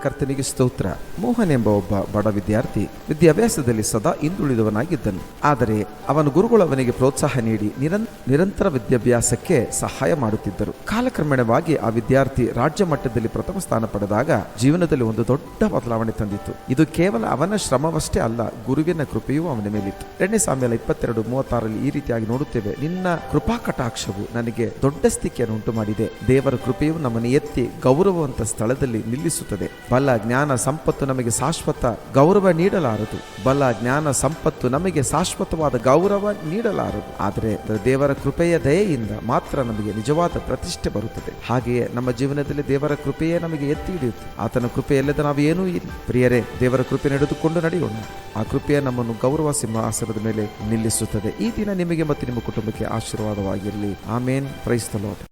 ಕರ್ತನಿಗೆ ಸ್ತೋತ್ರ. ಮೋಹನ್ ಎಂಬ ಒಬ್ಬ ಬಡ ವಿದ್ಯಾರ್ಥಿ ವಿದ್ಯಾಭ್ಯಾಸದಲ್ಲಿ ಸದಾ ಹಿಂದುಳಿದವನಾಗಿದ್ದನು. ಆದರೆ ಅವನ ಗುರುಗಳು ಅವನಿಗೆ ಪ್ರೋತ್ಸಾಹ ನೀಡಿ ನಿರಂತರ ವಿದ್ಯಾಭ್ಯಾಸಕ್ಕೆ ಸಹಾಯ ಮಾಡುತ್ತಿದ್ದರು. ಕಾಲಕ್ರಮೇಣವಾಗಿ ಆ ವಿದ್ಯಾರ್ಥಿ ರಾಜ್ಯ ಮಟ್ಟದಲ್ಲಿ ಪ್ರಥಮ ಸ್ಥಾನ ಪಡೆದಾಗ ಜೀವನದಲ್ಲಿ ಒಂದು ದೊಡ್ಡ ಬದಲಾವಣೆ ತಂದಿತ್ತು. ಇದು ಕೇವಲ ಅವನ ಶ್ರಮವಷ್ಟೇ ಅಲ್ಲ, ಗುರುವಿನ ಕೃಪೆಯೂ ಅವನ ಮೇಲಿತ್ತು. 2 ಸಾಮ್ಯಲ 22:36 ಈ ರೀತಿಯಾಗಿ ನೋಡುತ್ತೇವೆ. ನಿನ್ನ ಕೃಪಾ ಕಟಾಕ್ಷವು ನನಗೆ ದೊಡ್ಡ ಸ್ಥಿತಿಯನ್ನು ಉಂಟು ಮಾಡಿದೆ. ದೇವರ ಕೃಪೆಯು ನಮ್ಮನ್ನು ಎತ್ತಿ ಗೌರವವಂತ ಸ್ಥಳದಲ್ಲಿ ನಿಲ್ಲಿಸುತ್ತದೆ. ಬಲ ಜ್ಞಾನ ಸಂಪತ್ತು ನಮಗೆ ಶಾಶ್ವತ ಗೌರವ ನೀಡಲಾರದು. ಬಲ ಜ್ಞಾನ ಸಂಪತ್ತು ನಮಗೆ ಶಾಶ್ವತವಾದ ಗೌರವ ನೀಡಲಾರದು. ಆದರೆ ದೇವರ ಕೃಪೆಯ ದಯೆಯಿಂದ ಮಾತ್ರ ನಮಗೆ ನಿಜವಾದ ಪ್ರತಿಷ್ಠೆ ಬರುತ್ತದೆ. ಹಾಗೆಯೇ ನಮ್ಮ ಜೀವನದಲ್ಲಿ ದೇವರ ಕೃಪೆಯೇ ನಮಗೆ ಎತ್ತಿ ಹಿಡಿಯುತ್ತೆ. ಆತನ ಕೃಪೆ ಇಲ್ಲದೆ ನಾವು ಏನೂ ಇಲ್ಲ. ಪ್ರಿಯರೇ, ದೇವರ ಕೃಪೆ ನಡೆದುಕೊಂಡು ನಡೆಯೋಣ. ಆ ಕೃಪೆಯ ನಮ್ಮನ್ನು ಗೌರವ ಸಿಂಹಾಸನದ ಮೇಲೆ ನಿಲ್ಲಿಸುತ್ತದೆ. ಈ ದಿನ ನಿಮಗೆ ಮತ್ತು ನಿಮ್ಮ ಕುಟುಂಬಕ್ಕೆ ಆಶೀರ್ವಾದವಾಗಿರಲಿ. ಆಮೇನ್. Praise the lord.